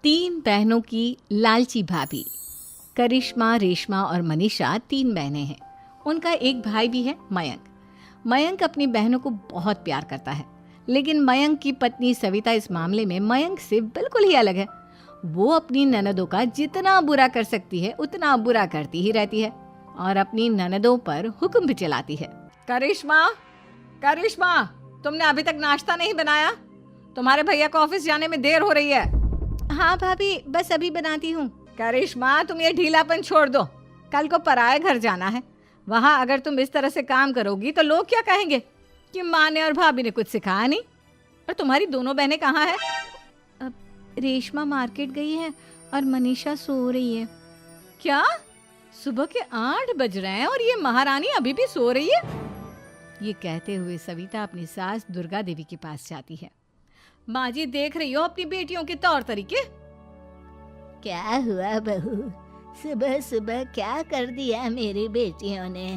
तीन बहनों की लालची भाभी। करिश्मा, रेशमा और मनीषा तीन बहनें हैं। उनका एक भाई भी है, मयंक। मयंक अपनी बहनों को बहुत प्यार करता है, लेकिन मयंक की पत्नी सविता इस मामले में मयंक से बिल्कुल ही अलग है। वो अपनी ननदों का जितना बुरा कर सकती है उतना बुरा करती ही रहती है और अपनी ननदों पर हुक्म भी चलाती है। करिश्मा, करिश्मा, तुमने अभी तक नाश्ता नहीं बनाया? तुम्हारे भैया को ऑफिस जाने में देर हो रही है। हाँ भाभी, बस अभी बनाती हूँ। करिश्मा, तुम ये ढीलापन छोड़ दो। कल को पराए घर जाना है। वहाँ अगर तुम इस तरह से काम करोगी तो लोग क्या कहेंगे कि माँ ने और भाभी ने कुछ सिखाया नहीं। और तुम्हारी दोनों बहनें कहाँ हैं? अब रेशमा मार्केट गई है और मनीषा सो रही है। क्या? सुबह के 8 बज रहे हैं और ये महारानी अभी भी सो रही है? ये कहते हुए सविता अपनी सास दुर्गा देवी के पास जाती है। माँ जी, देख रही हो अपनी बेटियों के तौर तरीके? क्या हुआ बहू, सुबह सुबह क्या कर दिया मेरी बेटियों ने?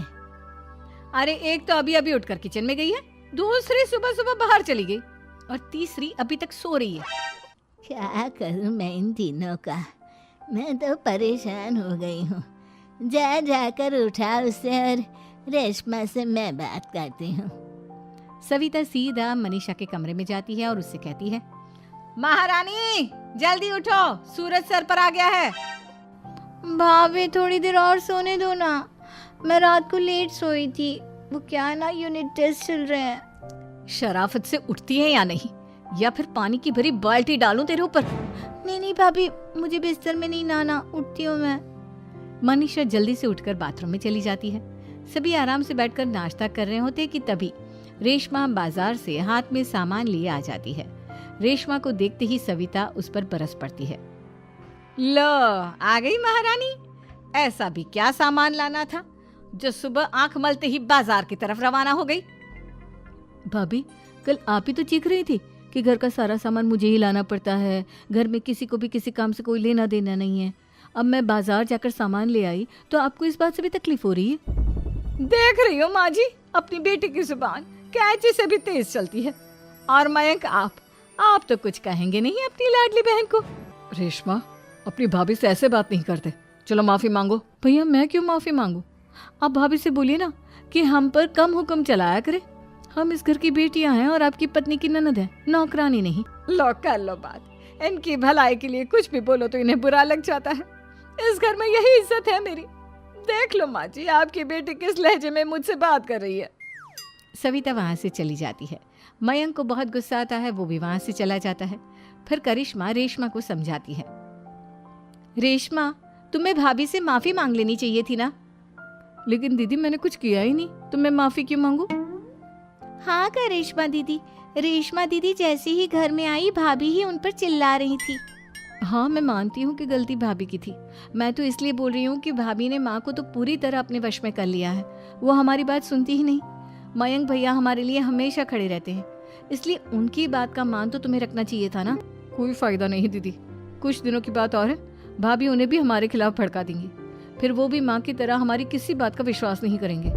अरे एक तो अभी अभी उठकर किचन में गई है, दूसरी सुबह सुबह बाहर चली गई और तीसरी अभी तक सो रही है। क्या करूं मैं इन तीनों का, मैं तो परेशान हो गई हूँ। जा जाकर उठा उसे और रेशमा से मैं बात करती हूँ। सविता सीधा मनीषा के कमरे में जाती है और उससे कहती है, महारानी जल्दी उठो, सूरज सर पर आ गया है। भाभी थोड़ी देर और सोने दो ना, मैं रात को लेट सोई थी। वो क्या ना, यूनिट टेस्ट चल रहे हैं। शराफत से उठती है या नहीं, या फिर पानी की भरी बाल्टी डालूं तेरे ऊपर? नहीं भाभी, मुझे बिस्तर में नहीं नहाना, उठती हूँ मैं। मनीषा जल्दी से उठकर बाथरूम में चली जाती है। सभी आराम से बैठकर नाश्ता कर रहे होते कि तभी रेशमा बाजार से हाथ में सामान लिए आ जाती है। रेशमा को देखते ही सविता उस पर बरस पड़ती है। लो, आ गई महारानी। ऐसा भी क्या सामान लाना था जो सुबह आंख मलते ही बाजार की तरफ रवाना हो गई? भाभी, कल आप ही तो चीख रही थी कि घर का सारा सामान मुझे ही लाना पड़ता है, घर में किसी को भी किसी काम से कोई लेना देना नहीं है। अब मैं बाजार जाकर सामान ले आई तो आपको इस बात से भी तकलीफ हो रही है? देख रही हो माँ जी, अपनी बेटी की जुबान कैंची से भी तेज चलती है। और मयंक, आप तो कुछ कहेंगे नहीं अपनी लाडली बहन को। रेशमा, अपनी भाभी से ऐसे बात नहीं करते। चलो माफी मांगो। भैया, मैं क्यों माफी मांगू? आप भाभी से बोलिए ना कि हम पर कम हुक्म चलाया करे। हम इस घर की बेटियां हैं और आपकी पत्नी की ननद है, नौकरानी नहीं। लो कर लो बात। इनकी भलाई के लिए कुछ भी बोलो तो इन्हें बुरा लग जाता है। इस घर में यही इज्जत है मेरी। देख लो माँ जी, आपकी बेटी किस लहजे में मुझसे बात कर रही है। सविता वहां से चली जाती है। मयंक को बहुत गुस्सा आता है, वो भी वहां से चला जाता है। फिर करिश्मा रेशमा को समझाती है। रेशमा, तुम्हें भाभी से माफी मांग लेनी चाहिए थी ना। लेकिन दीदी, मैंने कुछ किया ही नहीं, तो मैं माफी क्यों मांगू? हाँ करिश्मा दीदी, रेशमा दीदी जैसे ही घर में आई भाभी ही उन पर चिल्ला रही थी। हाँ, मैं मानती हूँ कि गलती भाभी की थी। मैं तो इसलिए बोल रही हूँ कि भाभी ने माँ को तो पूरी तरह अपने वश में कर लिया है। वो हमारी बात सुनती ही नहीं। मयंक भैया हमारे लिए हमेशा खड़े रहते हैं, इसलिए उनकी बात का मान तो तुम्हें रखना चाहिए था ना। कोई फायदा नहीं दीदी, कुछ दिनों की बात और है, भाभी उन्हें भी हमारे खिलाफ भड़का देंगी। फिर वो भी माँ की तरह हमारी किसी बात का विश्वास नहीं करेंगे।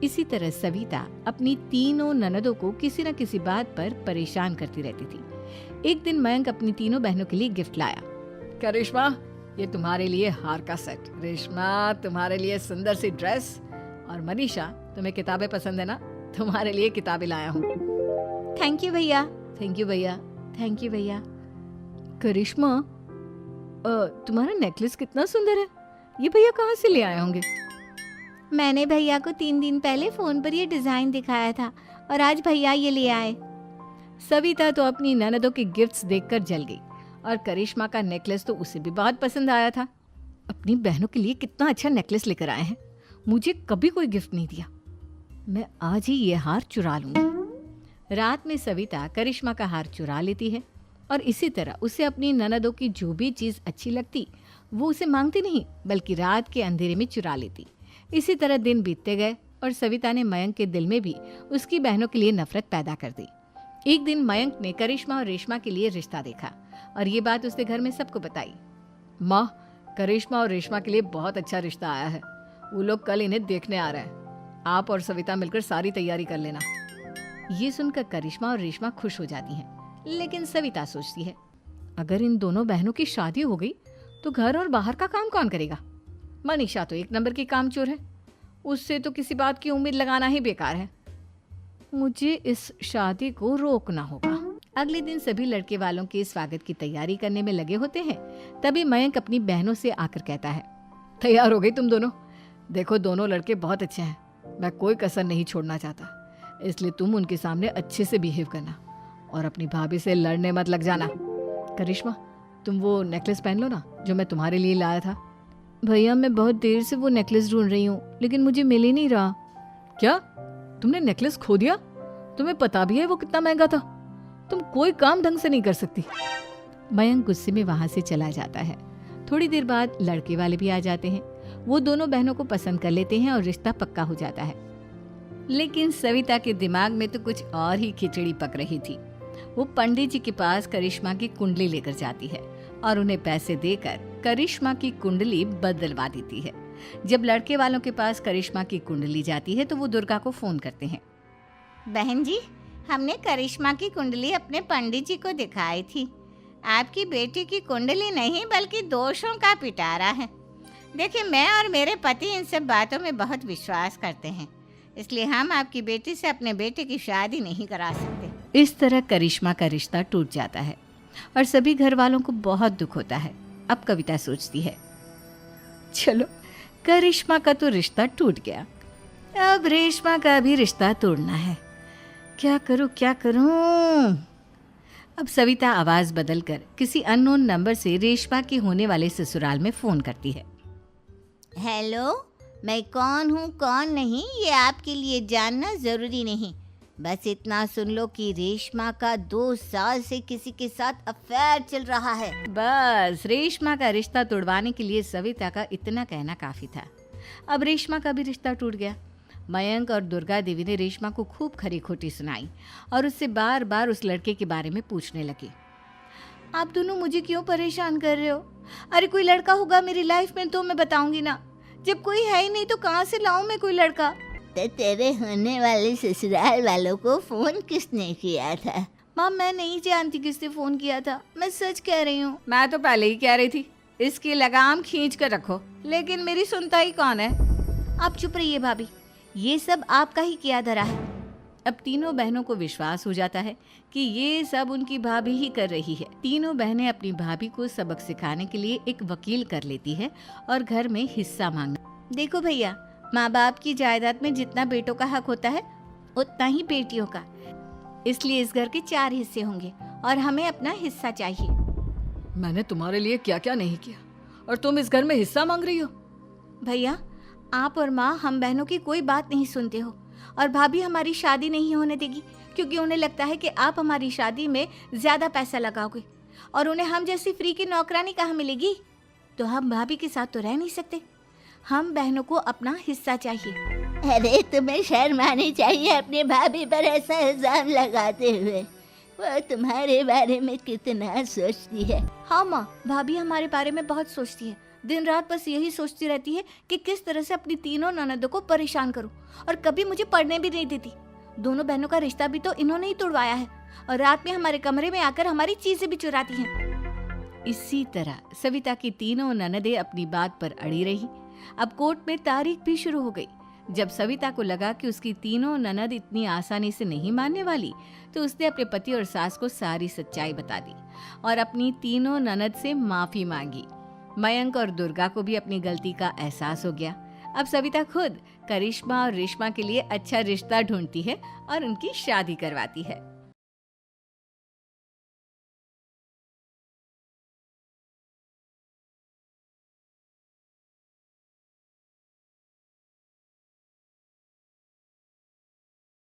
इसी तरह सविता अपनी तीनों ननदों को किसी न किसी बात पर परेशान करती रहती थी। एक दिन मयंक अपनी तीनों बहनों के लिए गिफ्ट लाया। क्या रेशमा, ये तुम्हारे लिए हार का सेट। रेशमा, तुम्हारे लिए सुंदर सी ड्रेस। और मनीषा, तुम्हें किताबें पसंद है ना, तुम्हारे लिए किताबें लाया हूँ। थैंक यू भैया। थैंक यू भैया। थैंक यू भैया। करिश्मा, तुम्हारा नेकलेस कितना सुंदर है। ये भैया कहाँ से ले आए होंगे? मैंने भैया को 3 दिन पहले फोन पर ये डिजाइन दिखाया था और आज भैया ये ले आए। सविता तो अपनी ननदों के गिफ्ट्स देखकर जल गई और करिश्मा का नेकलेस तो उसे भी बहुत पसंद आया था। अपनी बहनों के लिए कितना अच्छा नेकलेस लेकर आए हैं, मुझे कभी कोई गिफ्ट नहीं दिया। मैं आज ही ये हार चुरा लूंगी। रात में सविता करिश्मा का हार चुरा लेती है और इसी तरह उसे अपनी ननदों की जो भी चीज़ अच्छी लगती वो उसे मांगती नहीं, बल्कि रात के अंधेरे में चुरा लेती। इसी तरह दिन बीतते गए और सविता ने मयंक के दिल में भी उसकी बहनों के लिए नफरत पैदा कर दी। एक दिन मयंक ने करिश्मा और रेशमा के लिए रिश्ता देखा और ये बात उसने घर में सबको बताई। माँ, करिश्मा और रेशमा के लिए बहुत अच्छा रिश्ता आया है। वो लोग कल इन्हें देखने आ रहे हैं। आप और सविता मिलकर सारी तैयारी कर लेना। ये सुनकर करिश्मा और रेशमा खुश हो जाती हैं, लेकिन सविता सोचती है, अगर इन दोनों बहनों की शादी हो गई तो घर और बाहर का काम कौन करेगा? मनीषा तो एक नंबर की कामचोर है, उससे तो किसी बात की उम्मीद लगाना ही बेकार है। मुझे इस शादी को रोकना होगा। अगले दिन सभी लड़के वालों के स्वागत की तैयारी करने में लगे होते हैं। तभी मयंक अपनी बहनों से आकर कहता है, तैयार हो गई तुम दोनों? देखो दोनों लड़के बहुत अच्छे हैं, मैं कोई कसर नहीं छोड़ना चाहता, इसलिए तुम उनके सामने अच्छे से बिहेव करना और अपनी भाभी से लड़ने मत लग जाना। करिश्मा, तुम वो नेकलेस पहन लो ना जो मैं तुम्हारे लिए लाया था। भैया मैं बहुत देर से वो नेकलेस ढूंढ रही हूँ, लेकिन मुझे मिल ही नहीं रहा। क्या तुमने नेकलेस खो दिया? तुम्हें पता भी है वो कितना महंगा था? तुम कोई काम ढंग से नहीं कर सकती। मयंक गुस्से में वहां से चला जाता है। थोड़ी देर बाद लड़के वाले भी आ जाते हैं। वो दोनों बहनों को पसंद कर लेते हैं और रिश्ता पक्का हो जाता है। लेकिन सविता के दिमाग में तो कुछ और ही खिचड़ी पक रही थी। वो पंडित जी के पास करिश्मा की कुंडली लेकर जाती है और उन्हें पैसे देकर करिश्मा की कुंडली बदलवा देती है। जब लड़के वालों के पास करिश्मा की कुंडली जाती है तो वो दुर्गा को फोन करते हैं। बहन जी, हमने करिश्मा की कुंडली अपने पंडित जी को दिखाई थी। आपकी बेटी की कुंडली नहीं बल्कि दोषों का पिटारा है। देखिए, मैं और मेरे पति इन सब बातों में बहुत विश्वास करते हैं, इसलिए हम आपकी बेटी से अपने बेटे की शादी नहीं करा सकते। इस तरह करिश्मा का रिश्ता टूट जाता है और सभी घर वालों को बहुत दुख होता है। अब कविता सोचती है, चलो करिश्मा का तो रिश्ता टूट गया, अब रेशमा का भी रिश्ता तोड़ना है। क्या करूं? अब सविता आवाज बदलकर किसी अननोन नंबर से रेशमा के होने वाले ससुराल में फोन करती है। हेलो, मैं कौन हूँ कौन नहीं ये आपके लिए जानना ज़रूरी नहीं। बस इतना सुन लो कि रेशमा का 2 साल से किसी के साथ अफेयर चल रहा है। बस रेशमा का रिश्ता तोड़वाने के लिए सविता का इतना कहना काफी था। अब रेशमा का भी रिश्ता टूट गया। मयंक और दुर्गा देवी ने रेशमा को खूब खरी खोटी सुनाई और उससे बार बार उस लड़के के बारे में पूछने लगी। आप दोनों मुझे क्यों परेशान कर रहे हो? अरे कोई लड़का होगा मेरी लाइफ में तो मैं बताऊंगी ना, जब कोई है ही नहीं तो कहाँ से लाऊं मैं कोई लड़का? तो तेरे होने वाले ससुराल वालों को फोन किसने किया था? माँ मैं नहीं जानती किसने फोन किया था, मैं सच कह रही हूँ। मैं तो पहले ही कह रही थी इसकी लगाम खींच कर रखो, लेकिन मेरी सुनता ही कौन है। आप चुप रहिए भाभी, ये सब आपका ही किया धरा है। अब तीनों बहनों को विश्वास हो जाता है कि ये सब उनकी भाभी ही कर रही है। तीनों बहनें अपनी भाभी को सबक सिखाने के लिए एक वकील कर लेती है और घर में हिस्सा मांगना। देखो भैया, माँ बाप की जायदाद में जितना बेटों का हक होता है उतना ही बेटियों का, इसलिए इस घर के 4 हिस्से होंगे और हमें अपना हिस्सा चाहिए। मैंने तुम्हारे लिए क्या क्या नहीं किया और तुम इस घर में हिस्सा मांग रही हो? भैया, आप और माँ हम बहनों की कोई बात नहीं सुनते हो और भाभी हमारी शादी नहीं होने देगी क्योंकि उन्हें लगता है कि आप हमारी शादी में ज्यादा पैसा लगाओगे और उन्हें हम जैसी फ्री की नौकरानी कहाँ मिलेगी। तो हम भाभी के साथ तो रह नहीं सकते, हम बहनों को अपना हिस्सा चाहिए। अरे तुम्हें शर्म आनी चाहिए अपने भाभी पर ऐसा इल्जाम लगाते हुए। वो तुम्हारे बारे में कितना सोचती है। हाँ माँ, भाभी हमारे बारे में बहुत सोचती है, दिन रात बस यही सोचती रहती है कि किस तरह से अपनी तीनों ननदों को परेशान करूं और कभी मुझे पढ़ने भी नहीं देती। दोनों बहनों का रिश्ता भी तो इन्होंने ही तोड़वाया है और रात में हमारे कमरे में आकर हमारी चीजें भी चुराती हैं। इसी तरह सविता की तीनों ननदें अपनी बात पर अड़ी रही। अब कोर्ट में तारीख भी शुरू हो गई। जब सविता को लगा कि उसकी तीनों ननद इतनी आसानी से नहीं मानने वाली, तो उसने अपने पति और सास को सारी सच्चाई बता दी और अपनी तीनों ननद से माफी मांगी। मयंक और दुर्गा को भी अपनी गलती का एहसास हो गया। अब सविता खुद करिश्मा और रेशमा के लिए अच्छा रिश्ता ढूंढती है और उनकी शादी करवाती है।